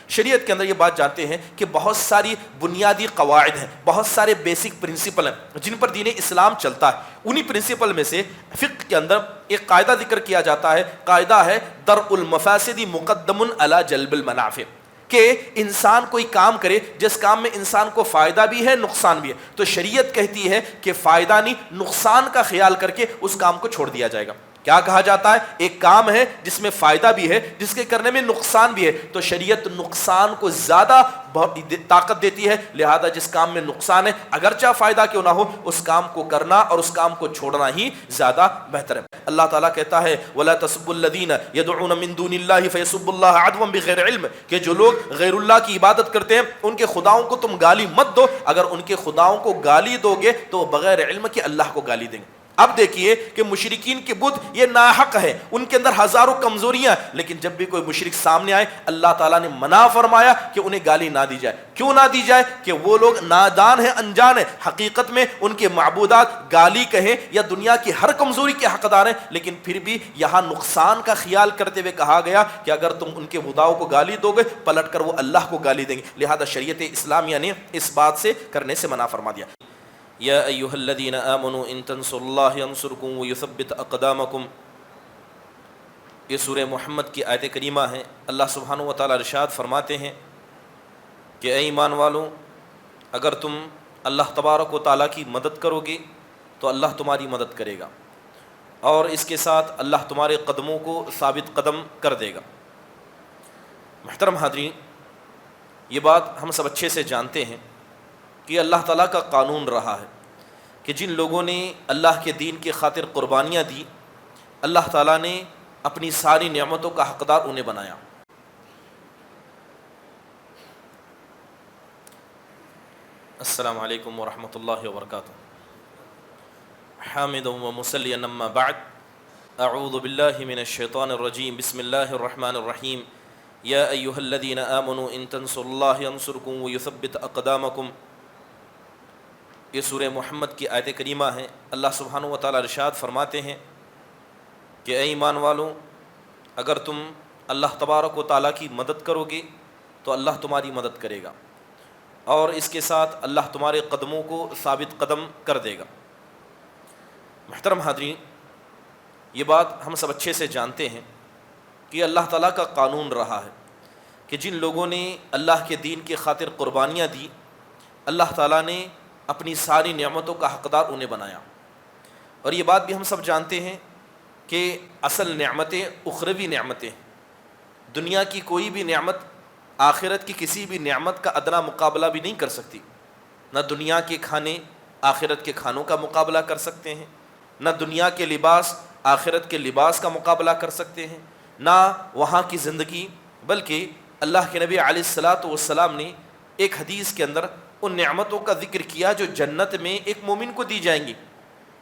شریعت کے اندر یہ بات جانتے ہیں کہ بہت ساری بنیادی قواعد ہیں، بہت سارے بیسک پرنسپل ہیں جن پر دین اسلام چلتا ہے. انہی پرنسپل میں سے فقہ کے اندر ایک قاعدہ ذکر کیا جاتا ہے، قاعدہ ہے درء المفاسد مقدم علی جلب المنافع، کہ انسان کوئی کام کرے جس کام میں انسان کو فائدہ بھی ہے نقصان بھی ہے، تو شریعت کہتی ہے کہ فائدہ نہیں نقصان کا خیال کر کے اس کام کو چھوڑ دیا جائے گا. کیا کہا جاتا ہے؟ ایک کام ہے جس میں فائدہ بھی ہے، جس کے کرنے میں نقصان بھی ہے، تو شریعت نقصان کو زیادہ طاقت دیتی ہے، لہذا جس کام میں نقصان ہے اگرچہ فائدہ کیوں نہ ہو اس کام کو کرنا اور اس کام کو چھوڑنا ہی زیادہ بہتر ہے. اللہ تعالیٰ کہتا ہے وَلَا تَسُبُّوا الَّذِينَ يَدْعُونَ مِن دُونِ اللَّهِ فَيَسُبُّوا اللَّهَ عَدْوًا بِغَيْرِ عِلْمٍ، کہ جو لوگ غیر اللہ کی عبادت کرتے ہیں ان کے خداؤں کو تم گالی مت دو، اگر ان کے خداؤں کو گالی دو گے تو وہ بغیر علم کے اللہ کو گالی دیں گے. اب دیکھیے کہ مشرکین کے بت یہ ناحق ہے، ان کے اندر ہزاروں کمزوریاں، لیکن جب بھی کوئی مشرک سامنے آئے اللہ تعالیٰ نے منع فرمایا کہ انہیں گالی نہ دی جائے. کیوں نہ دی جائے؟ کہ وہ لوگ نادان ہیں، انجان ہیں، حقیقت میں ان کے معبودات گالی کہیں یا دنیا کی ہر کمزوری کے حقدار ہیں، لیکن پھر بھی یہاں نقصان کا خیال کرتے ہوئے کہا گیا کہ اگر تم ان کے خداؤں کو گالی دو گے پلٹ کر وہ اللہ کو گالی دیں گے، لہذا شریعت اسلامیہ نے اس بات سے کرنے سے منع فرما دیا. یا ایھا الذین آمنوا ان تنصروا اللہ ینصرکم ویثبت اقدامکم، یہ سورہ محمد کی آیت کریمہ ہے. اللہ سبحانہ و تعالیٰ ارشاد فرماتے ہیں کہ اے ایمان والوں اگر تم اللہ تبارک و تعالیٰ کی مدد کرو گے تو اللہ تمہاری مدد کرے گا، اور اس کے ساتھ اللہ تمہارے قدموں کو ثابت قدم کر دے گا. محترم حاضرین، یہ بات ہم سب اچھے سے جانتے ہیں کہ اللہ تعالیٰ کا قانون رہا ہے کہ جن لوگوں نے اللہ کے دین کی خاطر قربانیاں دی اللہ تعالیٰ نے اپنی ساری نعمتوں کا حقدار انہیں بنایا. السلام علیکم ورحمۃ اللہ وبرکاتہ. حامدا و مصلیا اما بعد، اعوذ باللہ من الشیطان الرجیم، بسم اللہ الرحمن الرحیم. یا ایھا الذین آمنوا ان تنصروا اللہ ینصرکم ویثبت اقدامکم، یہ سورہ محمد کی آیت کریمہ ہے. اللہ سبحانہ و تعالیٰ ارشاد فرماتے ہیں کہ اے ایمان والوں اگر تم اللہ تبارک و تعالیٰ کی مدد کرو گے تو اللہ تمہاری مدد کرے گا، اور اس کے ساتھ اللہ تمہارے قدموں کو ثابت قدم کر دے گا. محترم حاضرین، یہ بات ہم سب اچھے سے جانتے ہیں کہ اللہ تعالیٰ کا قانون رہا ہے کہ جن لوگوں نے اللہ کے دین کی خاطر قربانیاں دی اللہ تعالیٰ نے اپنی ساری نعمتوں کا حقدار انہیں بنایا. اور یہ بات بھی ہم سب جانتے ہیں کہ اصل نعمتیں اخروی نعمتیں، دنیا کی کوئی بھی نعمت آخرت کی کسی بھی نعمت کا ادنا مقابلہ بھی نہیں کر سکتی. نہ دنیا کے کھانے آخرت کے کھانوں کا مقابلہ کر سکتے ہیں، نہ دنیا کے لباس آخرت کے لباس کا مقابلہ کر سکتے ہیں، نہ وہاں کی زندگی. بلکہ اللہ کے نبی علیہ الصلاۃ والسلام نے ایک حدیث کے اندر ان نعمتوں کا ذکر کیا جو جنت میں ایک مومن کو دی جائیں گی،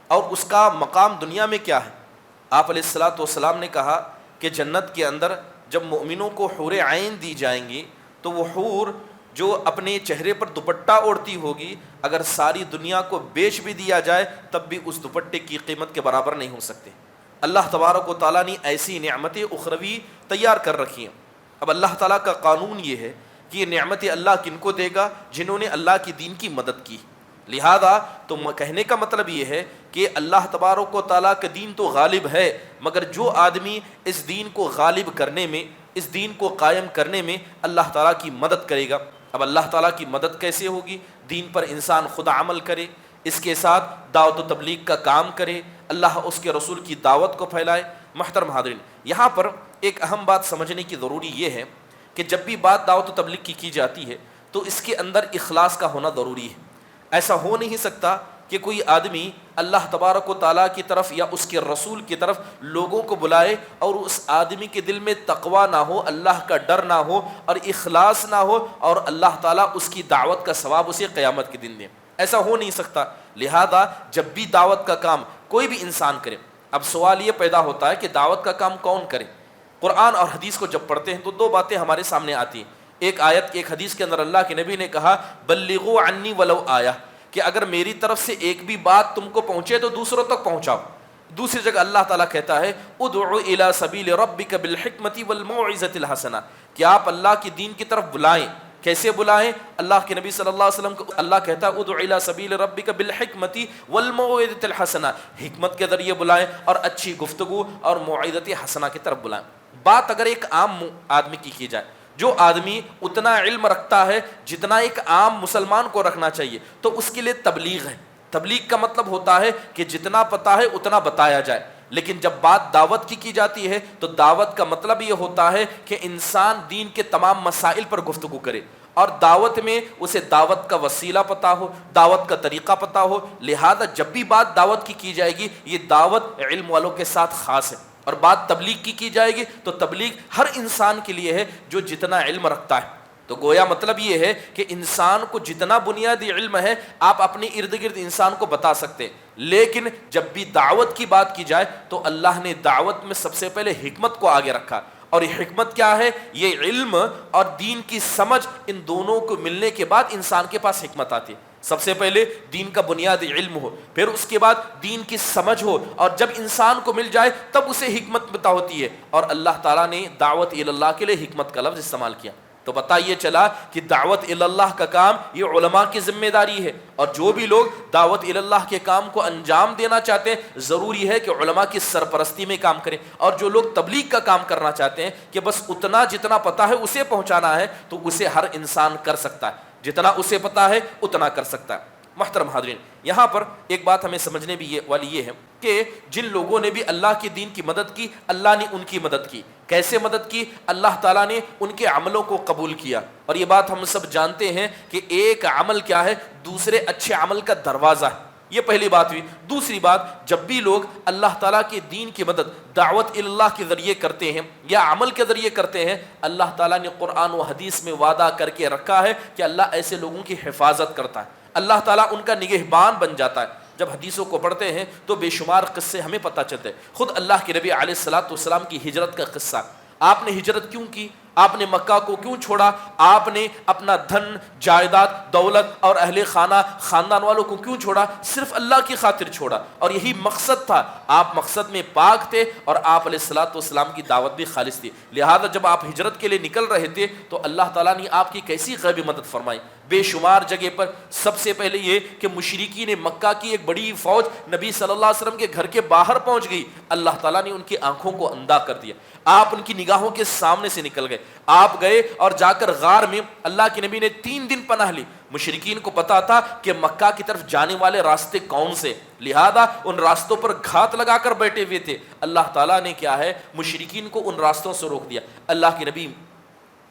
اور اس کا مقام دنیا میں کیا ہے. آپ علیہ الصلاۃ والسلام نے کہا کہ جنت کے اندر جب مومنوں کو حور عین دی جائیں گی تو وہ حور جو اپنے چہرے پر دوپٹہ اوڑھتی ہوگی اگر ساری دنیا کو بیچ بھی دیا جائے تب بھی اس دوپٹے کی قیمت کے برابر نہیں ہو سکتے. اللہ تبارک و تعالیٰ نے ایسی نعمتیں اخروی تیار کر رکھی ہیں. اب اللہ تعالیٰ کا قانون یہ ہے کہ یہ نعمتیں اللہ کن کو دے گا؟ جنہوں نے اللہ کی دین کی مدد کی. لہذا تو کہنے کا مطلب یہ ہے کہ اللہ تبارک و تعالیٰ کا دین تو غالب ہے، مگر جو آدمی اس دین کو غالب کرنے میں، اس دین کو قائم کرنے میں اللہ تعالیٰ کی مدد کرے گا. اب اللہ تعالیٰ کی مدد کیسے ہوگی؟ دین پر انسان خود عمل کرے، اس کے ساتھ دعوت و تبلیغ کا کام کرے، اللہ اس کے رسول کی دعوت کو پھیلائے. محترم حاضرین، یہاں پر ایک اہم بات سمجھنے کی ضروری یہ ہے کہ جب بھی بات دعوت و تبلیغ کی جاتی ہے تو اس کے اندر اخلاص کا ہونا ضروری ہے. ایسا ہو نہیں سکتا کہ کوئی آدمی اللہ تبارک و تعالیٰ کی طرف یا اس کے رسول کی طرف لوگوں کو بلائے اور اس آدمی کے دل میں تقویٰ نہ ہو، اللہ کا ڈر نہ ہو اور اخلاص نہ ہو، اور اللہ تعالیٰ اس کی دعوت کا ثواب اسے قیامت کے دن دے. ایسا ہو نہیں سکتا. لہذا جب بھی دعوت کا کام کوئی بھی انسان کرے، اب سوال یہ پیدا ہوتا ہے کہ دعوت کا کام کون کرے؟ قرآن اور حدیث کو جب پڑھتے ہیں تو دو باتیں ہمارے سامنے آتی ہیں. ایک آیت ایک حدیث کے اندر اللہ کے نبی نے کہا بلغوا عنی ولو آیہ، کہ اگر میری طرف سے ایک بھی بات تم کو پہنچے تو دوسروں تک پہنچاؤ. دوسری جگہ اللہ تعالیٰ کہتا ہے ادعو الی سبیل ربک بالحکمۃ والموعظۃ الحسنہ، کہ آپ اللہ کے دین کی طرف بلائیں. کیسے بلائیں؟ اللہ کے نبی صلی اللہ علیہ وسلم کو اللہ کہتا ہے ادعو الی سبیل ربک بالحکمۃ والموعظۃ الحسنہ، حکمت کے ذریعے بلائیں اور اچھی گفتگو اور موعظۃ حسنہ کی طرف بلائیں. بات اگر ایک عام آدمی کی جائے، جو آدمی اتنا علم رکھتا ہے جتنا ایک عام مسلمان کو رکھنا چاہیے، تو اس کے لیے تبلیغ ہے. تبلیغ کا مطلب ہوتا ہے کہ جتنا پتا ہے اتنا بتایا جائے. لیکن جب بات دعوت کی جاتی ہے تو دعوت کا مطلب یہ ہوتا ہے کہ انسان دین کے تمام مسائل پر گفتگو کرے، اور دعوت میں اسے دعوت کا وسیلہ پتا ہو، دعوت کا طریقہ پتا ہو. لہذا جب بھی بات دعوت کی جائے گی، یہ دعوت علم والوں کے ساتھ خاص ہے. اور بات تبلیغ کی جائے گی تو تبلیغ ہر انسان کے لیے ہے جو جتنا علم رکھتا ہے. تو گویا مطلب یہ ہے کہ انسان کو جتنا بنیادی علم ہے آپ اپنے ارد گرد انسان کو بتا سکتے ہیں. لیکن جب بھی دعوت کی بات کی جائے تو اللہ نے دعوت میں سب سے پہلے حکمت کو آگے رکھا. اور یہ حکمت کیا ہے؟ یہ علم اور دین کی سمجھ، ان دونوں کو ملنے کے بعد انسان کے پاس حکمت آتی ہے. سب سے پہلے دین کا بنیادی علم ہو، پھر اس کے بعد دین کی سمجھ ہو، اور جب انسان کو مل جائے تب اسے حکمت پتہ ہوتی ہے. اور اللہ تعالیٰ نے دعوت اللہ کے لیے حکمت کا لفظ استعمال کیا. تو پتہ یہ چلا کہ دعوت اللہ کا کام یہ علماء کی ذمہ داری ہے، اور جو بھی لوگ دعوت اللہ کے کام کو انجام دینا چاہتے ہیں ضروری ہے کہ علماء کی سرپرستی میں کام کریں. اور جو لوگ تبلیغ کا کام کرنا چاہتے ہیں کہ بس اتنا جتنا پتہ ہے اسے پہنچانا ہے، تو اسے ہر انسان کر سکتا ہے، جتنا اسے پتہ ہے اتنا کر سکتا ہے. محترم حاضرین، یہاں پر ایک بات ہمیں سمجھنے بھی والی یہ ہے کہ جن لوگوں نے بھی اللہ کے دین کی مدد کی، اللہ نے ان کی مدد کی. کیسے مدد کی؟ اللہ تعالیٰ نے ان کے عملوں کو قبول کیا. اور یہ بات ہم سب جانتے ہیں کہ ایک عمل کیا ہے؟ دوسرے اچھے عمل کا دروازہ ہے. یہ پہلی بات ہوئی. دوسری بات، جب بھی لوگ اللہ تعالیٰ کے دین کی مدد دعوت اللہ کے ذریعے کرتے ہیں یا عمل کے ذریعے کرتے ہیں، اللہ تعالیٰ نے قرآن و حدیث میں وعدہ کر کے رکھا ہے کہ اللہ ایسے لوگوں کی حفاظت کرتا ہے، اللہ تعالیٰ ان کا نگہبان بن جاتا ہے. جب حدیثوں کو پڑھتے ہیں تو بے شمار قصے ہمیں پتہ چلتے ہیں. خود اللہ کے نبی علیہ الصلاۃ والسلام کی ہجرت کا قصہ. آپ نے ہجرت کیوں کی؟ آپ نے مکہ کو کیوں چھوڑا؟ آپ نے اپنا دھن، جائیداد، دولت اور اہل خانہ، خاندان والوں کو کیوں چھوڑا؟ صرف اللہ کی خاطر چھوڑا. اور یہی مقصد تھا. آپ مقصد میں پاک تھے اور آپ علیہ الصلاۃ والسلام کی دعوت بھی خالص تھی. لہذا جب آپ ہجرت کے لیے نکل رہے تھے تو اللہ تعالیٰ نے آپ کی کیسی غیبی مدد فرمائی بے شمار جگہ پر. سب سے پہلے یہ کہ مشرکین مکہ کی ایک بڑی فوج نبی صلی اللہ علیہ وسلم کے گھر کے باہر پہنچ گئی. اللہ تعالیٰ نے ان کی آنکھوں کو اندھا کر دیا. آپ ان کی نگاہوں کے سامنے سے نکل گئے. آپ گئے اور جا کر غار میں اللہ کے نبی نے 3 دن پناہ لی. مشرکین کو پتا تھا کہ مکہ کی طرف جانے والے راستے کون سے، لہذا ان راستوں پر گھات لگا کر بیٹھے ہوئے تھے. اللہ تعالیٰ نے کیا ہے، مشرکین کو ان راستوں سے روک دیا. اللہ کے نبی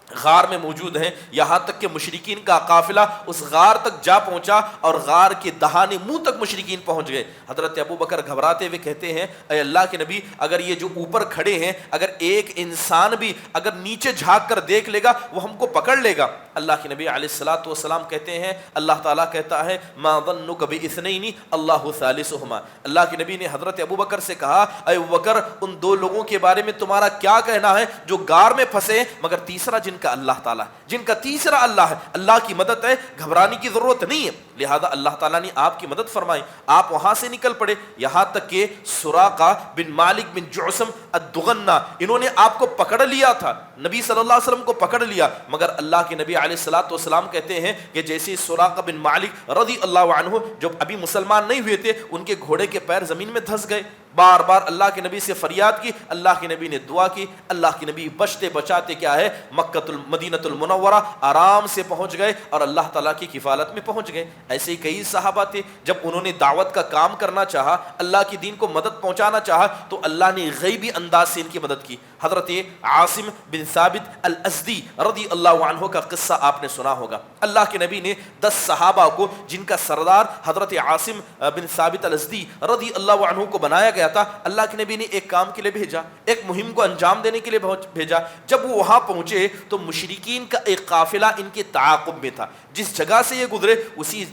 غار میں موجود ہیں، یہاں تک کہ مشرکین کا قافلہ اس غار تک جا پہنچا اور غار کے دہانے منہ تک مشرکین پہنچ گئے. حضرت ابو بکر گھبراتے ہوئے کہتے ہیں اے اللہ کے نبی، اگر یہ جو اوپر کھڑے ہیں اگر ایک انسان بھی اگر نیچے جھانک کر دیکھ لے گا وہ ہم کو پکڑ لے گا. اللہ کے نبی علیہ الصلاۃ والسلام کہتے ہیں، اللہ تعالیٰ کہتا ہے ما ظنک باثنین اللہ ثالثہما. اللہ کے نبی نے حضرت ابو بکر سے کہا اے ابو بکر، ان 2 لوگوں کے بارے میں تمہارا کیا کہنا ہے جو غار میں پھنسے مگر تیسرا جن کا اللہ تعالیٰ، جن کا تیسرا اللہ ہے. اللہ کی مدد ہے، گھبرانے کی ضرورت نہیں ہے. لہذا اللہ تعالیٰ نے آپ کی مدد فرمائی. آپ وہاں سے نکل پڑے یہاں تک کہ سراقہ بن مالک بن جعشم الدغنہ، انہوں نے آپ کو پکڑ لیا تھا، نبی صلی اللہ علیہ وسلم کو پکڑ لیا. مگر اللہ کے نبی علیہ الصلاۃ والسلام کہتے ہیں کہ جیسے سراقہ بن مالک رضی اللہ عنہ جب ابھی مسلمان نہیں ہوئے تھے، ان کے گھوڑے کے پیر زمین میں دھس گئے. بار بار اللہ کے نبی سے فریاد کی، اللہ کے نبی نے دعا کی. اللہ کے نبی بچتے بچاتے کیا ہے، مدینۃ المنورہ آرام سے پہنچ گئے اور اللہ تعالیٰ کی کفالت میں پہنچ گئے. ایسے ہی کئی صحابہ تھے، جب انہوں نے دعوت کا کام کرنا چاہا، اللہ کی دین کو مدد پہنچانا چاہا تو اللہ نے غیبی انداز سے ان کی مدد کی. حضرت عاصم بن ثابت الازدی رضی اللہ عنہ کا قصہ آپ نے سنا ہوگا. اللہ کے نبی نے 10 صحابہ کو، جن کا سردار حضرت عاصم بن ثابت الازدی رضی اللہ عنہ کو بنایا گیا تھا، اللہ کے نبی نے ایک کام کے لیے بھیجا، ایک مہم کو انجام دینے کے لیے بھیجا. جب وہ وہاں پہنچے تو مشرکین کا ایک قافلہ ان کے تعاقب میں تھا. جس جگہ سے یہ گزرے اسی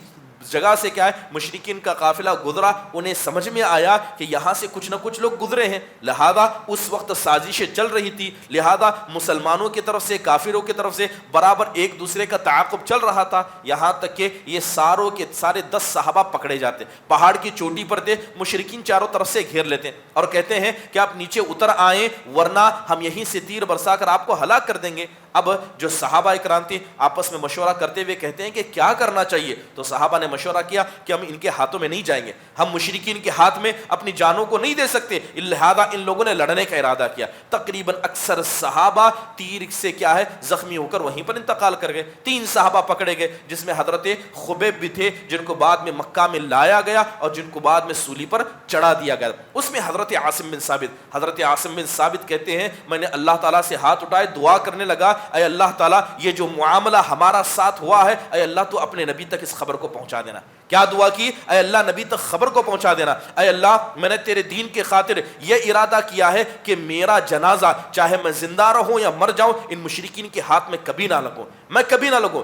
جگہ سے کیا ہے مشرکین کا قافلہ گزرا، انہیں سمجھ میں آیا کہ یہاں سے کچھ نہ کچھ لوگ گزرے ہیں، لہذا اس وقت سازشیں چل رہی تھی، لہذا مسلمانوں کی طرف سے کافروں کی طرف سے برابر ایک دوسرے کا تعاقب چل رہا تھا، یہاں تک کہ یہ ساروں کے سارے 10 صحابہ پکڑے جاتے، پہاڑ کی چوٹی پر تھے، مشرکین چاروں طرف سے گھیر لیتے اور کہتے ہیں کہ آپ نیچے اتر آئیں ورنہ ہم یہیں سے تیر برسا کر آپ کو ہلاک کر دیں گے۔ اب جو صحابہ اکرام تھے آپس میں مشورہ کرتے ہوئے کہتے ہیں کہ کیا کرنا چاہیے؟ تو صحابہ نے مشورہ کیا کہ ہم ان کے ہاتھوں میں نہیں جائیں گے، ہم مشرکین کے ہاتھ میں اپنی جانوں کو نہیں دے سکتے، لہذا ان لوگوں نے لڑنے کا ارادہ کیا۔ تقریباً اکثر صحابہ تیر سے کیا ہے زخمی ہو کر وہیں پر انتقال کر گئے۔ 3 صحابہ پکڑے گئے جس میں حضرت خبیب بھی تھے، جن کو بعد میں مکہ میں لایا گیا اور جن کو بعد میں سولی پر چڑھا دیا گیا۔ اس میں حضرت عاصم بن ثابت کہتے ہیں میں نے اللہ تعالیٰ سے ہاتھ اٹھائے، دعا کرنے لگا، اے اللہ تعالیٰ یہ جو معاملہ ہمارا ساتھ ہوا ہے، اے اللہ تو اپنے نبی تک اس خبر کو پہنچا دینا۔ کیا دعا کی؟ اے اللہ نبی تک خبر کو پہنچا دینا، اے اللہ میں نے تیرے دین کے خاطر یہ ارادہ کیا ہے کہ میرا جنازہ چاہے میں زندہ رہوں یا مر جاؤں ان مشرکین کے ہاتھ میں کبھی نہ لگوں، میں کبھی نہ لگوں۔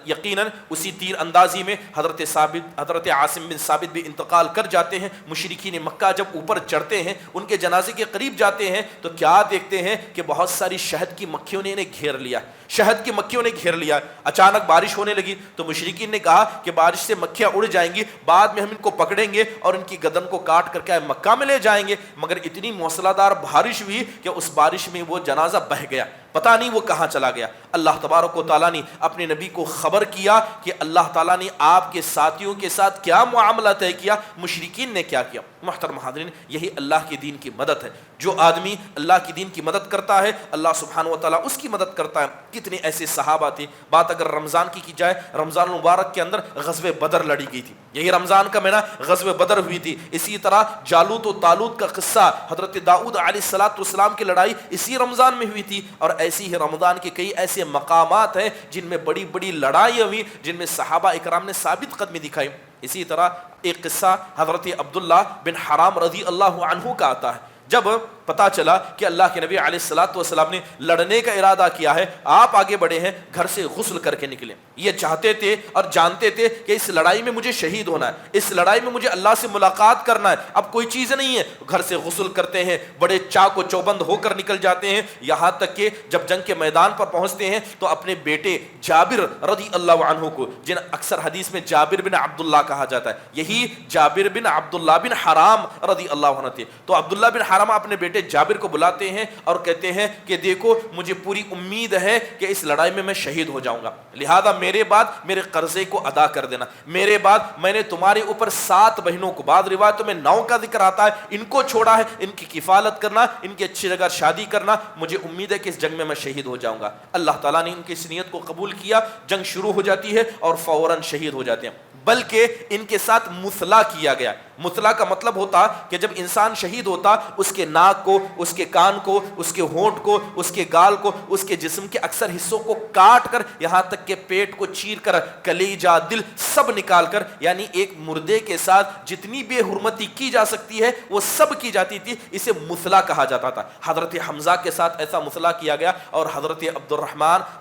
یقیناً اسی تیر اندازی میں حضرت عاصم بن ثابت بھی انتقال کر جاتے ہیں۔ مشرکین مکہ جب اوپر چڑھتے ہیں، ان کے جنازے کے قریب جاتے ہیں تو کیا دیکھتے ہیں کہ بہت ساری شہد کی مکھیوں نے انہیں گھیر لیا، شہد کی مکھیوں نے گھیر لیا۔ اچانک بارش ہونے لگی تو مشرکین نے کہا کہ بارش سے مکھیاں اڑ جائیں گی، بعد میں ہم ان کو پکڑیں گے اور ان کی گردن کو کاٹ کر کے مکہ میں لے جائیں گے، مگر اتنی موسلا دار بارش ہوئی کہ اس بارش میں وہ جنازہ بہہ گیا، پتہ نہیں وہ کہاں چلا گیا۔ اللہ تبارک و تعالیٰ نے اپنے نبی کو خبر کیا کہ اللہ تعالیٰ نے آپ کے ساتھیوں کے ساتھ کیا معاملہ طے کیا، مشرکین نے کیا کیا۔ محترم حاضرین، یہی اللہ کے دین کی مدد ہے۔ جو آدمی اللہ کی دین کی مدد کرتا ہے اللہ سبحانہ و تعالیٰ اس کی مدد کرتا ہے۔ کتنے ایسے صحابہ تھے، بات اگر رمضان کی جائے، رمضان المبارک کے اندر غزوہ بدر لڑی گئی تھی، یہی رمضان کا مہینہ غزوہ بدر ہوئی تھی۔ اسی طرح جالوت و طالوت کا قصہ، حضرت داؤد علیہ السلام کی لڑائی اسی رمضان میں ہوئی تھی، اور ایسی ہی رمضان کے کئی ایسے مقامات ہیں جن میں بڑی بڑی لڑائیاں ہوئی، جن میں صحابہ اکرام نے ثابت قدمی دکھائی۔ اسی طرح ایک قصہ حضرت عبداللہ بن حرام رضی اللہ عنہ کا آتا ہے، جب پتا چلا کہ اللہ کے نبی علیہ السلام نے لڑنے کا ارادہ کیا ہے، آپ آگے بڑھے ہیں، گھر سے غسل کر کے نکلے۔ یہ چاہتے تھے اور جانتے تھے کہ اس لڑائی میں مجھے شہید ہونا ہے، اس لڑائی میں مجھے اللہ سے ملاقات کرنا ہے، اب کوئی چیز نہیں ہے۔ گھر سے غسل کرتے ہیں، بڑے چاق و چوبند ہو کر نکل جاتے ہیں، یہاں تک کہ جب جنگ کے میدان پر پہنچتے ہیں تو اپنے بیٹے جابر رضی اللہ عنہ کو، جن اکثر حدیث میں جابر بن عبداللہ کہا جاتا ہے، یہی جابر بن عبداللہ بن حرام رضی اللہ عنہ تھے، تو عبداللہ بن حرام اپنے بیٹے جابر کو بلاتے ہیں اور کہتے ہیں کہ دیکھو مجھے پوری امید ہے کہ اس لڑائی میں شہید ہو جاؤں گا، لہذا میرے بعد میرے قرضے کو ادا کر دینا، میرے بعد میں نے تمہارے اوپر 7 بہنوں کو، بعض روایتوں میں 9 کا ذکر آتا ہے، ان کو چھوڑا ہے، ان کی کفالت کرنا، ان کی اچھی جگہ شادی کرنا، مجھے امید ہے کہ اس جنگ میں شہید ہو جاؤں گا۔ اللہ تعالیٰ نے ان کی اس نیت کو قبول کیا، جنگ شروع ہو جاتی ہے اور فوراً شہید ہو جاتے ہیں، بلکہ ان کے ساتھ مثلا کیا گیا۔ مثلا کا مطلب ہوتا کہ جب انسان شہید ہوتا اس کے ناک کو، اس کے کان کو، اس کے ہونٹ کو، اس کے گال کو، اس کے جسم کے اکثر حصوں کو کاٹ کر، یہاں تک کہ پیٹ کو چیر کر، کلیجہ، دل سب نکال کر، یعنی ایک مردے کے ساتھ جتنی بے حرمتی کی جا سکتی ہے وہ سب کی جاتی تھی، اسے مثلا کہا جاتا تھا۔ حضرت حمزہ کے ساتھ ایسا مثلا کیا گیا اور حضرت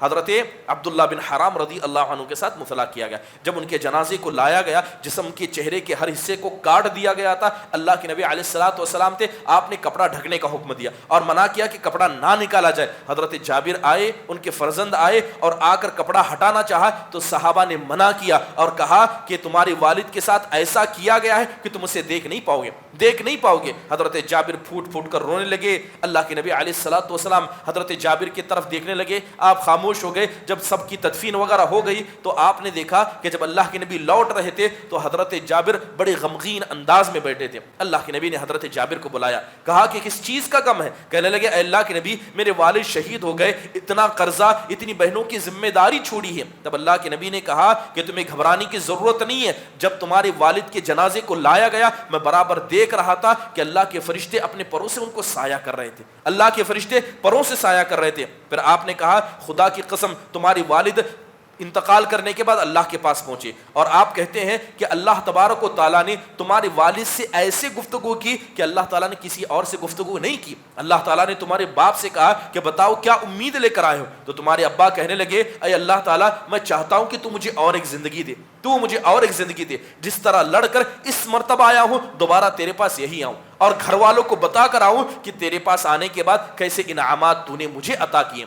حضرت عبداللہ بن حرام رضی اللہ عنہ کے ساتھ مثلا کیا گیا۔ جب ان کے جنازے کو لایا گیا، جسم کے چہرے کے ہر حصے کو کاٹ دیا گیا تھا، اللہ کے نبی علیہ السلام تھے، آپ نے کپڑا ڈھکنے کا حکم دیا اور منع کیا کہ کپڑا نہ نکالا جائے۔ حضرت جابر آئے، ان کے فرزند آئے اور آ کر کپڑا ہٹانا چاہا تو صحابہ نے منع کیا اور کہا کہ تمہارے والد کے ساتھ ایسا کیا گیا ہے کہ تم اسے دیکھ نہیں پاؤ گے۔ حضرت جابر پھوٹ پھوٹ کر رونے لگے۔ اللہ کے نبی علیہ السلام حضرت جابر کی طرف دیکھنے لگے، آپ خاموش ہو گئے۔ جب سب کی تدفین وغیرہ ہو گئی تو آپ نے دیکھا کہ جب اللہ کے نبی لوٹ رہے تھے تو حضرت جابر بڑے غمگین انداز میں بیٹھے تھے۔ اللہ کے نبی نے حضرت جابر کو بلایا، کہا کہ کس چیز کا غم ہے؟ کہنے لگے اے اللہ کے نبی میرے والد شہید ہو گئے، اتنا قرضہ، اتنی بہنوں کی ذمہ داری چھوڑی ہے۔ تب اللہ کے نبی نے کہا کہ تمہیں گھبرانے کی ضرورت نہیں ہے، جب تمہارے والد کے جنازے کو لایا گیا میں برابر دیکھ رہا تھا کہ اللہ کے فرشتے اپنے پروں سے ان کو سایہ کر رہے تھے، اللہ کے فرشتے پروں سے سایہ کر رہے تھے۔ پھر آپ نے کہا خدا کی قسم تمہاری والد انتقال کرنے کے بعد اللہ کے پاس پہنچے اور آپ کہتے ہیں کہ اللہ تبارک و تعالیٰ نے تمہارے والد سے ایسے گفتگو کی کہ اللہ تعالیٰ نے کسی اور سے گفتگو نہیں کی. اللہ تعالیٰ نے تمہارے باپ سے کہا کہ بتاؤ کیا امید لے کر آئے ہو, تو تمہارے ابا کہنے لگے اے اللہ تعالیٰ میں چاہتا ہوں کہ تو مجھے اور ایک زندگی دے, تو مجھے اور ایک زندگی دے, جس طرح لڑ کر اس مرتبہ آیا ہوں دوبارہ تیرے پاس یہی آؤں اور گھر والوں کو بتا کر آؤں کہ تیرے پاس آنے کے بعد کیسے انعامات تو نے مجھے عطا کیے.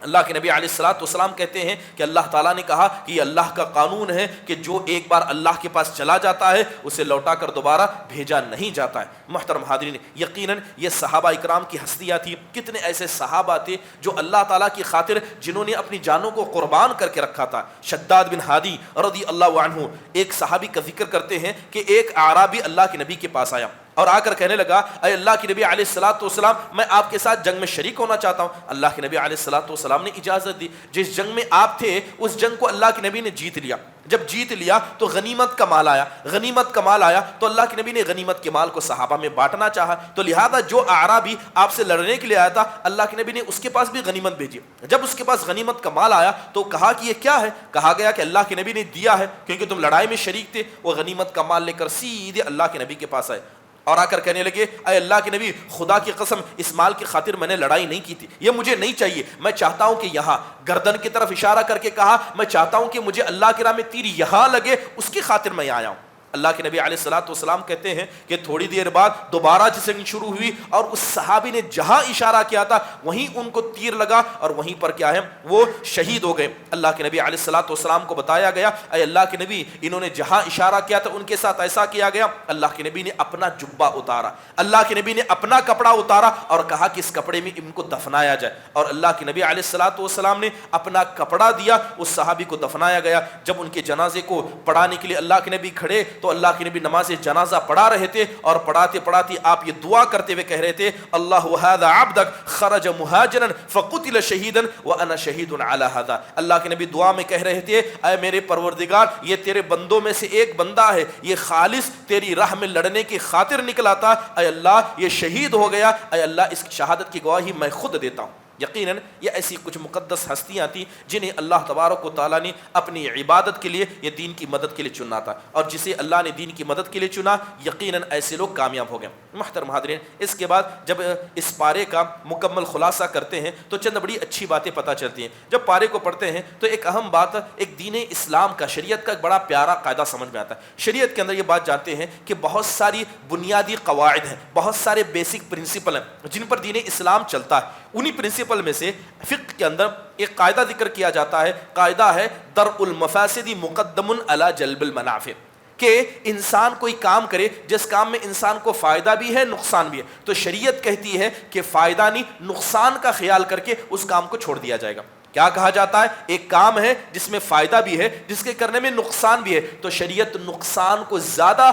اللہ کے نبی علیہ الصلوۃ والسلام کہتے ہیں کہ اللہ تعالیٰ نے کہا کہ یہ اللہ کا قانون ہے کہ جو ایک بار اللہ کے پاس چلا جاتا ہے اسے لوٹا کر دوبارہ بھیجا نہیں جاتا ہے. محترم حاضرین, یقیناً یہ صحابہ اکرام کی ہستیاں تھیں. کتنے ایسے صحابہ تھے جو اللہ تعالیٰ کی خاطر جنہوں نے اپنی جانوں کو قربان کر کے رکھا تھا. شداد بن ہادی رضی اللہ عنہ ایک صحابی کا ذکر کرتے ہیں کہ ایک اعرابی اللہ کے نبی کے پاس آیا اور آ کر کہنے لگا اے اللہ کے نبی علیہ الصلوۃ والسلام میں آپ کے ساتھ جنگ میں شریک ہونا چاہتا ہوں. اللہ کے نبی علیہ الصلوۃ والسلام نے اجازت دی. جس جنگ میں آپ تھے اس جنگ کو اللہ کے نبی نے جیت لیا. جب جیت لیا تو غنیمت کا مال آیا, غنیمت کا مال آیا تو اللہ کے نبی نے غنیمت کے مال کو صحابہ میں بانٹنا چاہا, تو لہذا جو اعرابی آپ سے لڑنے کے لیے آیا تھا اللہ کے نبی نے اس کے پاس بھی غنیمت بھیجی. جب اس کے پاس غنیمت کا مال آیا تو کہا کہ یہ کیا ہے, کہا گیا کہ اللہ کے نبی نے دیا ہے کیونکہ تم لڑائی میں شریک تھے. وہ غنیمت کا مال لے کر سیدھے اللہ کے نبی کے پاس آئے اور آ کر کہنے لگے اے اللہ کے نبی خدا کی قسم اس مال کی خاطر میں نے لڑائی نہیں کی تھی, یہ مجھے نہیں چاہیے, میں چاہتا ہوں کہ یہاں گردن کی طرف اشارہ کر کے کہا میں چاہتا ہوں کہ مجھے اللہ کی راہ میں تیر یہاں لگے, اس کی خاطر میں یہاں آیا ہوں. اللہ کے نبی علیہ الصلوۃ والسلام کہتے ہیں کہ تھوڑی دیر بعد دوبارہ جنگ شروع ہوئی اور اس صحابی نے جہاں اشارہ کیا تھا وہیں ان کو تیر لگا اور وہیں پر کیا ہے وہ شہید ہو گئے. اللہ کے نبی علیہ الصلوۃ والسلام کو بتایا گیا اے اللہ کے نبی انہوں نے جہاں اشارہ کیا تھا ان کے ساتھ ایسا کیا گیا. اللہ کے نبی نے اپنا جبہ اتارا, اللہ کے نبی نے اپنا کپڑا اتارا اور کہا کہ اس کپڑے میں ان کو دفنایا جائے, اور اللہ کے نبی علیہ الصلوۃ والسلام نے اپنا کپڑا دیا, اس صحابی کو دفنایا گیا. جب ان کے جنازے کو پڑھانے کے لیے اللہ کے نبی کھڑے تو اللہ کے نبی نماز جنازہ پڑھا رہے تھے اور پڑھاتے پڑھاتے آپ یہ دعا کرتے ہوئے کہہ رہے تھے اللہ ھذا عبدک خرج مہاجرا فقتل شہیدا وانا شہید علی ھذا. اللہ کے نبی دعا میں کہہ رہے تھے اے میرے پروردگار یہ تیرے بندوں میں سے ایک بندہ ہے, یہ خالص تیری راہ میں لڑنے کی خاطر نکلا تھا, اے اللہ یہ شہید ہو گیا, اے اللہ اس شہادت کی گواہی میں خود دیتا ہوں. یقیناً یہ ایسی کچھ مقدس ہستیاں تھیں جنہیں اللہ تبارک و تعالیٰ نے اپنی عبادت کے لیے یا دین کی مدد کے لیے چنا تھا, اور جسے اللہ نے دین کی مدد کے لیے چنا یقیناً ایسے لوگ کامیاب ہو گئے. محترم حاضرین, اس کے بعد جب اس پارے کا مکمل خلاصہ کرتے ہیں تو چند بڑی اچھی باتیں پتہ چلتی ہیں. جب پارے کو پڑھتے ہیں تو ایک اہم بات ایک دین اسلام کا شریعت کا ایک بڑا پیارا قاعدہ سمجھ میں آتا ہے. شریعت کے اندر یہ بات جانتے ہیں کہ بہت ساری بنیادی قواعد ہیں, بہت سارے بیسک پرنسپل ہیں جن پر دین اسلام چلتا ہے. انہی پرنسپل میں سے فقہ کے اندر ایک قاعدہ ذکر کیا جاتا ہے, قاعدہ ہے درء المفاسد مقدم علی جلب المنافع, کہ انسان کوئی کام کرے جس کام میں انسان کو فائدہ بھی ہے نقصان بھی ہے, تو شریعت کہتی ہے کہ فائدہ نہیں نقصان کا خیال کر کے اس کام کو چھوڑ دیا جائے گا. کیا کہا جاتا ہے, ایک کام ہے جس میں فائدہ بھی ہے جس کے کرنے میں نقصان بھی ہے, تو شریعت نقصان کو زیادہ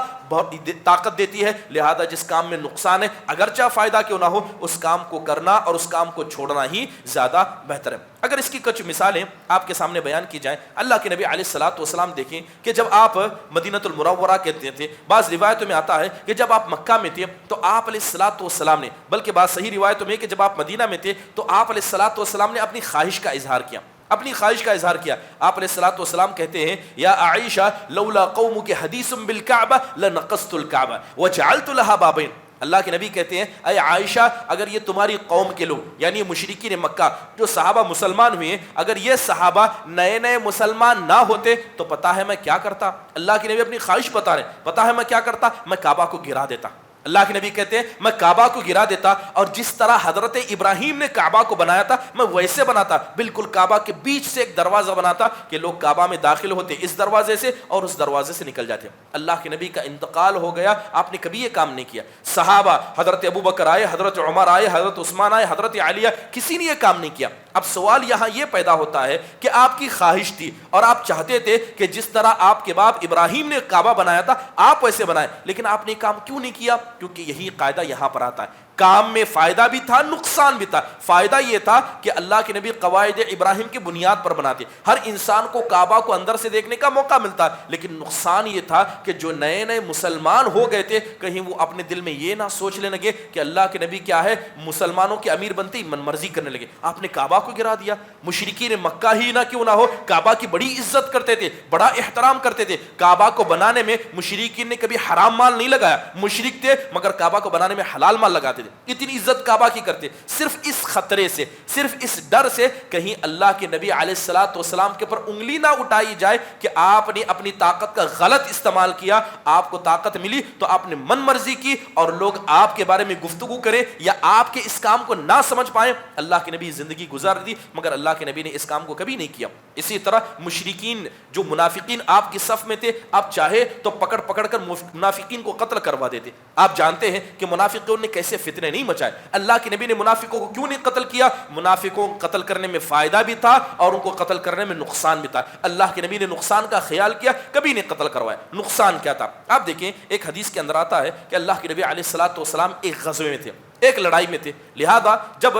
طاقت دیتی ہے, لہذا جس کام میں نقصان ہے اگرچہ فائدہ کیوں نہ ہو اس کام کو کرنا اور اس کام کو چھوڑنا ہی زیادہ بہتر ہے. اگر اس کی کچھ مثالیں آپ کے سامنے بیان کی جائیں, اللہ کے نبی علیہ الصلوۃ والسلام دیکھیں کہ جب آپ مدینہ المنورہ کہتے تھے, بعض روایتوں میں آتا ہے کہ جب آپ مکہ میں تھے تو آپ علیہ الصلوۃ والسلام نے, بلکہ بعض صحیح روایتوں میں کہ جب آپ مدینہ میں تھے تو آپ علیہ الصلوۃ والسلام نے اپنی خواہش کا اظہار کیا, اپنی خواہش کا اظہار کیا. آپ علیہ الصلوۃ والسلام کہتے ہیں یا عائشہ لولا قومک حدیث بالکعبہ لنقصت الکعبہ وجعلت لها بابین. اللہ کے نبی کہتے ہیں اے عائشہ اگر یہ تمہاری قوم کے لوگ یعنی مشرکین مکہ جو صحابہ مسلمان ہوئے, اگر یہ صحابہ نئے نئے مسلمان نہ ہوتے تو پتہ ہے میں کیا کرتا. اللہ کے نبی اپنی خواہش بتا رہے ہیں, پتہ ہے میں کیا کرتا, میں کعبہ کو گرا دیتا. اللہ کے نبی کہتے ہیں میں کعبہ کو گرا دیتا, اور جس طرح حضرت ابراہیم نے کعبہ کو بنایا تھا میں ویسے بناتا, بالکل کعبہ کے بیچ سے ایک دروازہ بناتا کہ لوگ کعبہ میں داخل ہوتے اس دروازے سے اور اس دروازے سے نکل جاتے. اللہ کے نبی کا انتقال ہو گیا, آپ نے کبھی یہ کام نہیں کیا. صحابہ حضرت ابوبکر آئے, حضرت عمر آئے, حضرت عثمان آئے, حضرت علی, کسی نے یہ کام نہیں کیا. اب سوال یہاں یہ پیدا ہوتا ہے کہ آپ کی خواہش تھی اور آپ چاہتے تھے کہ جس طرح آپ کے باپ ابراہیم نے کعبہ بنایا تھا آپ ویسے بنائیں, لیکن آپ نے کام کیوں نہیں کیا؟ کیونکہ یہی قاعدہ یہاں پر آتا ہے, کام میں فائدہ بھی تھا، نقصان بھی تھا۔ فائدہ یہ تھا کہ اللہ کے نبی قواعد ابراہیم کی بنیاد پر بناتے، ہر انسان کو کعبہ کو اندر سے دیکھنے کا موقع ملتا، لیکن نقصان یہ تھا کہ جو نئے نئے مسلمان ہو گئے تھے کہیں وہ اپنے دل میں یہ نہ سوچ لینے لگے کہ اللہ کے نبی کیا ہے، مسلمانوں کے امیر بنتے ہی من مرضی کرنے لگے، آپ نے کعبہ کو گرا دیا۔ مشرکین مکہ ہی نہ کیوں نہ ہو، کعبہ کی بڑی عزت کرتے تھے، بڑا احترام کرتے تھے۔ کعبہ کو بنانے میں مشرکین نے کبھی حرام مال نہیں لگایا، مشرک تھے مگر کعبہ کو بنانے میں حلال مال لگاتے تھے، اتنی عزت کعبہ کی کرتے، صرف اس خطرے سے، صرف اس ڈر سے کہیں اللہ کے نبی علیہ الصلوۃ والسلام کے اوپر انگلی نہ اٹھائی جائے کہ آپ نے اپنی طاقت کا غلط استعمال کیا، آپ کو طاقت ملی تو آپ نے من مرضی کی اور لوگ آپ کے بارے میں گفتگو کریں یا آپ کے اس کام کو نہ سمجھ پائیں۔ اللہ کے نبی زندگی گزار دی مگر اللہ کے نبی نے اس کام کو کبھی نہیں کیا۔ اسی طرح مشرکین جو منافقین آپ کی صف میں تھے، آپ چاہے تو پکڑ پکڑ کر منافقین کو قتل کروا دیتے۔ آپ جانتے ہیں کہ منافقوں نے کیسے فتنے نہیں مچائے، اللہ کے نبی نے منافقوں کو کیوں نہیں قتل کیا؟ منافقوں کو قتل کرنے میں فائدہ بھی تھا اور ان کو قتل کرنے میں نقصان بھی تھا۔ اللہ کے نبی نے نقصان کا خیال کیا، کبھی نہیں قتل کروایا۔ نقصان کیا تھا؟ آپ دیکھیں ایک حدیث کے اندر آتا ہے کہ اللہ کے نبی علیہ الصلوۃ والسلام ایک غزوے میں تھے، ایک لڑائی میں تھے، لہذا جب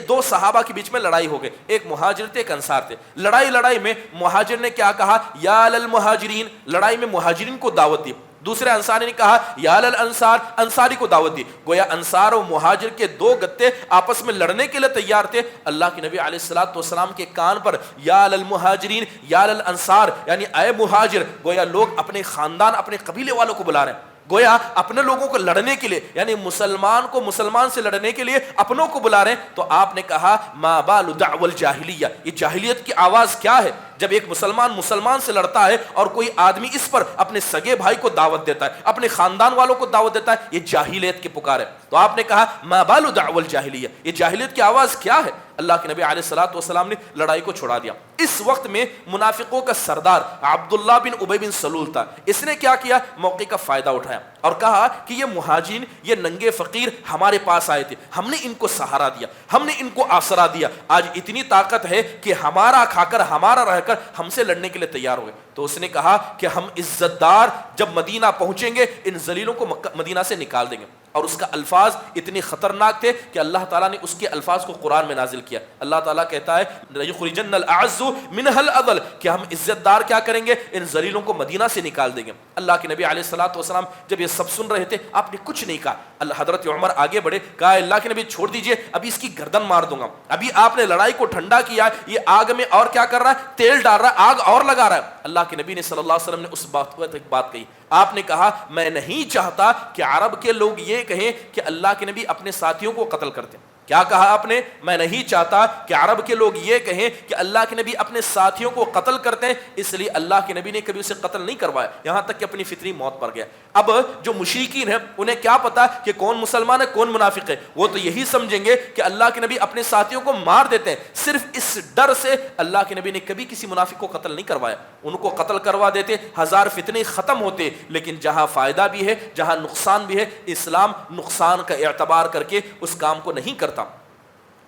دو صحابہ کے بیچ میں لڑائی ہو گئی، ایک مہاجر تھے ایک انصار تھے۔ لڑائی میں مہاجر نے کیا کہا؟ یا للمہاجرین، لڑائی میں مہاجرین کو دعوت دی۔ دوسرے انصاری نے کہا یا للانصار، انصاری کو دعوت دی۔ گویا انصار و مہاجر کے دو گتے آپس میں لڑنے کے لیے تیار تھے۔ اللہ کے نبی علیہ الصلوۃ والسلام کے کان پر یا للمہاجرین یا للانصار، یعنی اے مہاجر، گویا لوگ اپنے خاندان اپنے قبیلے والوں کو بلا رہے ہیں، گویا اپنے لوگوں کو لڑنے کے لیے، یعنی مسلمان کو مسلمان سے لڑنے کے لیے اپنوں کو بلا رہے ہیں۔ تو آپ نے کہا ما بال دعوی الجاہلیہ، یہ جاہلیت کی آواز کیا ہے؟ جب ایک مسلمان مسلمان سے لڑتا ہے اور کوئی آدمی اس پر اپنے سگے بھائی کو دعوت دیتا ہے، اپنے خاندان والوں کو دعوت دیتا ہے، یہ جاہلیت کی پکار ہے۔ تو آپ نے کہا ما بال دعوی الجاہلیہ، یہ جاہلیت کی آواز کیا ہے؟ اللہ کے نبی علیہ الصلوۃ والسلام نے لڑائی کو چھڑا دیا۔ اس وقت میں منافقوں کا سردار عبداللہ بن ابی بن سلول تھا، اس نے کیا کیا؟ موقع کا فائدہ اٹھایا اور کہا کہ یہ مہاجرین، یہ ننگے فقیر ہمارے پاس آئے تھے، ہم نے ان کو سہارا دیا، ہم نے ان کو آسرا دیا، آج اتنی طاقت ہے کہ ہمارا کھا کر ہمارا رہ کر ہم سے لڑنے کے لیے تیار ہوئے۔ تو اس نے کہا کہ ہم عزت دار جب مدینہ پہنچیں گے ان ذلیلوں کو مدینہ سے نکال دیں گے۔ اور اس کا الفاظ اتنے خطرناک تھے کہ اللہ تعالیٰ نے اس کے الفاظ کو قرآن میں نازل کیا۔ اللہ تعالیٰ کہتا ہے لَيُخْرِجَنَّ الْأَعَزُّ مِنْهَا الْأَذَلَّ، کہ ہم عزت دار کیا کریں گے؟ ان ذلیلوں کو مدینہ سے نکال دیں گے۔ اللہ کے نبی علیہ الصلوۃ والسلام جب یہ سب سن رہے تھے، آپ نے کچھ نہیں کہا۔ حضرت عمر آگے بڑھے، کہا اللہ کے نبی چھوڑ دیجئے، ابھی اس کی گردن مار دوں گا۔ ابھی آپ نے لڑائی کو ٹھنڈا کیا، یہ آگ میں اور کیا کر رہا ہے؟ تیل ڈال رہا ہے، آگ اور لگا رہا ہے۔ اللہ کے نبی نے صلی اللہ علیہ وسلم نے اس بات کو ایک بات کہی، آپ نے کہا میں نہیں چاہتا کہ عرب کے لوگ یہ کہیں کہ اللہ کے نبی اپنے ساتھیوں کو قتل کرتے ہیں۔ کیا کہا آپ نے؟ میں نہیں چاہتا کہ عرب کے لوگ یہ کہیں کہ اللہ کے نبی اپنے ساتھیوں کو قتل کرتے ہیں، اس لیے اللہ کے نبی نے کبھی اسے قتل نہیں کروایا، یہاں تک کہ اپنی فطری موت پر گیا۔ اب جو مشرکین ہیں انہیں کیا پتا کہ کون مسلمان ہے کون منافق ہے؟ وہ تو یہی سمجھیں گے کہ اللہ کے نبی اپنے ساتھیوں کو مار دیتے ہیں۔ صرف اس ڈر سے اللہ کے نبی نے کبھی کسی منافق کو قتل نہیں کروایا، ان کو قتل کروا دیتے، ہزار فتنے ختم ہوتے۔ لیکن جہاں فائدہ بھی ہے جہاں نقصان بھی ہے، اسلام نقصان کا اعتبار کر کے اس کام کو نہیں کرتا۔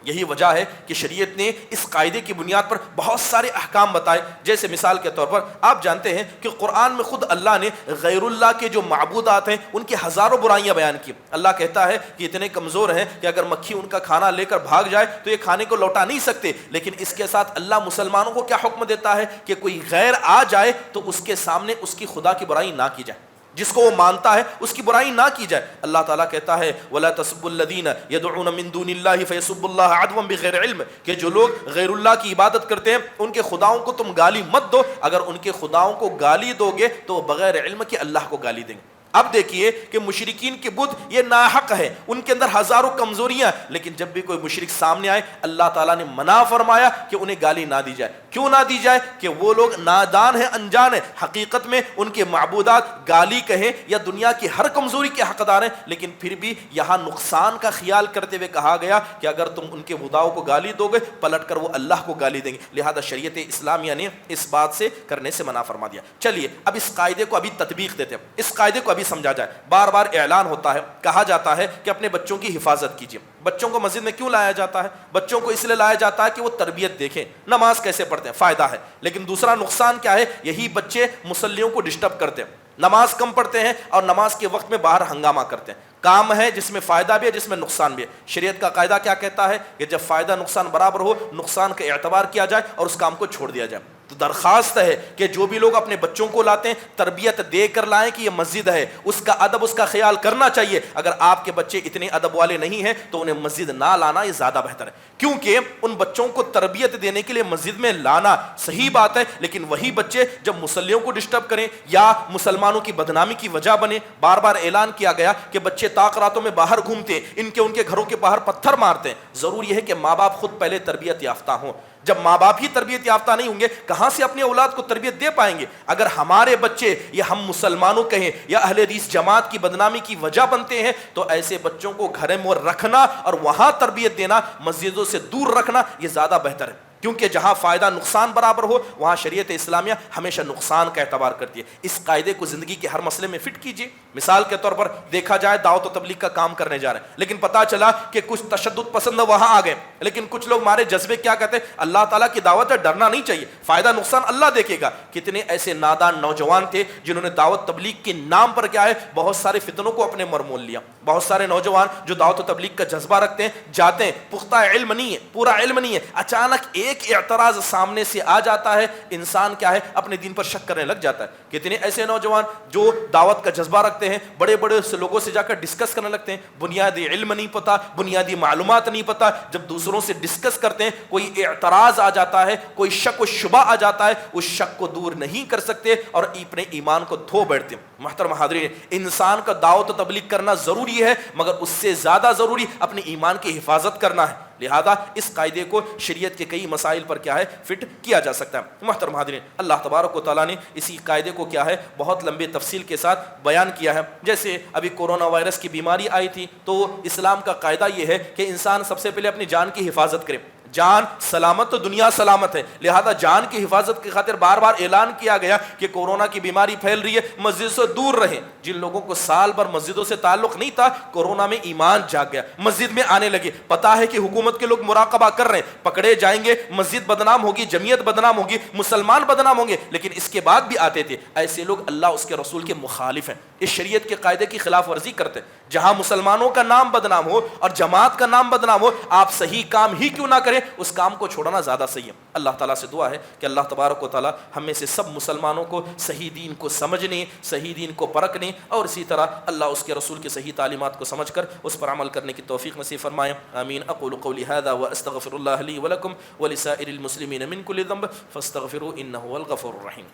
یہی وجہ ہے کہ شریعت نے اس قاعدے کی بنیاد پر بہت سارے احکام بتائے۔ جیسے مثال کے طور پر آپ جانتے ہیں کہ قرآن میں خود اللہ نے غیر اللہ کے جو معبودات ہیں ان کی ہزاروں برائیاں بیان کی۔ اللہ کہتا ہے کہ اتنے کمزور ہیں کہ اگر مکھی ان کا کھانا لے کر بھاگ جائے تو یہ کھانے کو لوٹا نہیں سکتے، لیکن اس کے ساتھ اللہ مسلمانوں کو کیا حکم دیتا ہے کہ کوئی غیر آ جائے تو اس کے سامنے اس کی خدا کی برائی نہ کی جائے، جس کو وہ مانتا ہے اس کی برائی نہ کی جائے۔ اللہ تعالیٰ کہتا ہے وَلَا تَسُبُّوا الَّذِينَ يَدْعُونَ مِن دُونِ اللَّهِ فَيَسُبُّوا اللَّهَ عَدْوًا بِغَيْرِ عِلْمٍ، کہ جو لوگ غیر اللہ کی عبادت کرتے ہیں ان کے خداؤں کو تم گالی مت دو، اگر ان کے خداؤں کو گالی دو گے تو بغیر علم کے اللہ کو گالی دیں گے۔ اب دیکھیے کہ مشرکین کے بت یہ ناحق ہے، ان کے اندر ہزاروں کمزوریاں، لیکن جب بھی کوئی مشرک سامنے آئے اللہ تعالیٰ نے منع فرمایا کہ انہیں گالی نہ دی جائے۔ کیوں نہ دی جائے؟ کہ وہ لوگ نادان ہیں، انجان ہیں، حقیقت میں ان کے معبودات گالی کہیں یا دنیا کی ہر کمزوری کے حقدار ہیں، لیکن پھر بھی یہاں نقصان کا خیال کرتے ہوئے کہا گیا کہ اگر تم ان کے خداؤں کو گالی دو گے پلٹ کر وہ اللہ کو گالی دیں گے، لہذا شریعت اسلامیہ نے اس بات سے کرنے سے منع فرما دیا۔ چلیے اب اس قاعدے کو ابھی تطبیق دیتے ہیں، اس قاعدے کو ابھی سمجھا جائے. بار بار اعلان ہوتا ہے, کہا جاتا ہے کہ اپنے بچوں کی حفاظت کیجیے. بچوں کو مسجد میں کیوں لایا جاتا ہے؟ بچوں کو اس لیے لایا جاتا ہے کہ وہ تربیت دیکھیں, نماز کیسے پڑھتے ہیں, فائدہ ہے. لیکن دوسرا نقصان کیا ہے؟ یہی بچے مصلیوں کو ڈسٹرب کرتے ہیں, نماز کم پڑھتے ہیں اور نماز کے وقت میں باہر ہنگامہ کرتے ہیں. کام ہے جس میں فائدہ بھی ہے, جس میں نقصان بھی ہے. شریعت کا قاعدہ کیا کہتا ہے کہ جب فائدہ نقصان برابر ہو, نقصان کا اعتبار کیا جائے اور اس کام کو چھوڑ دیا جائے. تو درخواست ہے کہ جو بھی لوگ اپنے بچوں کو لاتے ہیں تربیت دے کر لائیں کہ یہ مسجد ہے, اس کا ادب, اس کا خیال کرنا چاہیے. اگر آپ کے بچے اتنے ادب والے نہیں ہیں تو انہیں مسجد نہ لانا یہ زیادہ بہتر ہے, کیونکہ ان بچوں کو تربیت دینے کے لیے مسجد میں لانا صحیح بات ہے. لیکن وہی بچے جب مصلیوں کو ڈسٹرب کریں یا مسلمانوں کی بدنامی کی وجہ بنے, بار بار اعلان کیا گیا کہ بچے طاق راتوں میں باہر گھومتے ہیں, ان کے گھروں کے باہر پتھر مارتے ہیں. ضروری ہے کہ ماں باپ خود پہلے تربیت یافتہ ہوں. جب ماں باپ ہی تربیت یافتہ نہیں ہوں گے, کہاں سے اپنی اولاد کو تربیت دے پائیں گے؟ اگر ہمارے بچے یا ہم مسلمانوں کہیں یا اہل حدیث جماعت کی بدنامی کی وجہ بنتے ہیں تو ایسے بچوں کو گھر میں رکھنا اور وہاں تربیت دینا, مسجدوں سے دور رکھنا یہ زیادہ بہتر ہے. کیونکہ جہاں فائدہ نقصان برابر ہو وہاں شریعت اسلامیہ ہمیشہ نقصان کا اعتبار کرتی ہے. اس قاعدے کو زندگی کے ہر مسئلے میں فٹ کیجیے. مثال کے طور پر دیکھا جائے دعوت و تبلیغ کا کام کرنے جا رہے ہیں, لیکن پتا چلا کہ کچھ تشدد پسند وہاں آ گئے, لیکن کچھ لوگ ہمارے جذبے کیا کہتے ہیں, اللہ تعالیٰ کی دعوت ہے, ڈرنا نہیں چاہیے, فائدہ نقصان اللہ دیکھے گا. کتنے ایسے نادان نوجوان تھے جنہوں نے دعوت تبلیغ کے نام پر کیا ہے بہت سارے فتنوں کو اپنے مرمول لیا. بہت سارے نوجوان جو دعوت و تبلیغ کا جذبہ رکھتے ہیں جاتے ہیں, پختہ علم نہیں ہے, پورا علم نہیں ہے, اچانک ایک اعتراض سامنے سے آ جاتا ہے, انسان کیا ہے اپنے دین پر شک کرنے لگ جاتا ہے. کتنے ایسے نوجوان جو دعوت کا جذبہ رکھتے ہیں بڑے بڑے لوگوں سے جا کر ڈسکس کرنے لگتے ہیں, بنیادی علم نہیں پتا, بنیادی معلومات نہیں پتا. جب دوسروں سے ڈسکس کرتے ہیں کوئی اعتراض آ جاتا ہے, کوئی شک و شبہ آ جاتا ہے, اس شک کو دور نہیں کر سکتے اور اپنے ایمان کو دھو بیٹھتے ہیں. محترم حاضرین, انسان کا دعوت و تبلیغ کرنا ضروری ہے, مگر اس سے زیادہ ضروری اپنے ایمان کی حفاظت کرنا ہے. لہذا اس قاعدے کو شریعت کے کئی مسائل پر کیا ہے فٹ کیا جا سکتا ہے. محترم حاضرین, اللہ تبارک و تعالیٰ نے اسی قاعدے کو کیا ہے بہت لمبے تفصیل کے ساتھ بیان کیا ہے. جیسے ابھی کورونا وائرس کی بیماری آئی تھی تو اسلام کا قاعدہ یہ ہے کہ انسان سب سے پہلے اپنی جان کی حفاظت کرے. جان سلامت تو دنیا سلامت ہے, لہذا جان کی حفاظت کی خاطر بار بار اعلان کیا گیا کہ کورونا کی بیماری پھیل رہی ہے, مسجد سے دور رہیں. جن لوگوں کو سال بھر مسجدوں سے تعلق نہیں تھا, کورونا میں ایمان جاگ گیا, مسجد میں آنے لگے. پتا ہے کہ حکومت کے لوگ مراقبہ کر رہے ہیں, پکڑے جائیں گے, مسجد بدنام ہوگی, جمعیت بدنام ہوگی, مسلمان بدنام ہوں گے, لیکن اس کے بعد بھی آتے تھے. ایسے لوگ اللہ اس کے رسول کے مخالف ہیں, اس شریعت کے قاعدے کی خلاف ورزی کرتے ہیں. جہاں مسلمانوں کا نام بدنام ہو اور جماعت کا نام بدنام ہو, آپ صحیح کام ہی کیوں نہ کریں, اس کام کو چھوڑنا زیادہ صحیح ہے. اللہ تعالیٰ سے دعا ہے کہ اللہ تبارک و تعالیٰ ہم میں سے سب مسلمانوں کو صحیح دین کو سمجھنے, صحیح دین کو پرکھنے اور اسی طرح اللہ اس کے رسول کی صحیح تعلیمات کو سمجھ کر اس پر عمل کرنے کی توفیق نصیب فرمائے. آمین. اقول قولی هذا واستغفر الله لي ولكم ولسائر المسلمين من كل ذنب فاستغفروه انه هو الغفور الرحيم.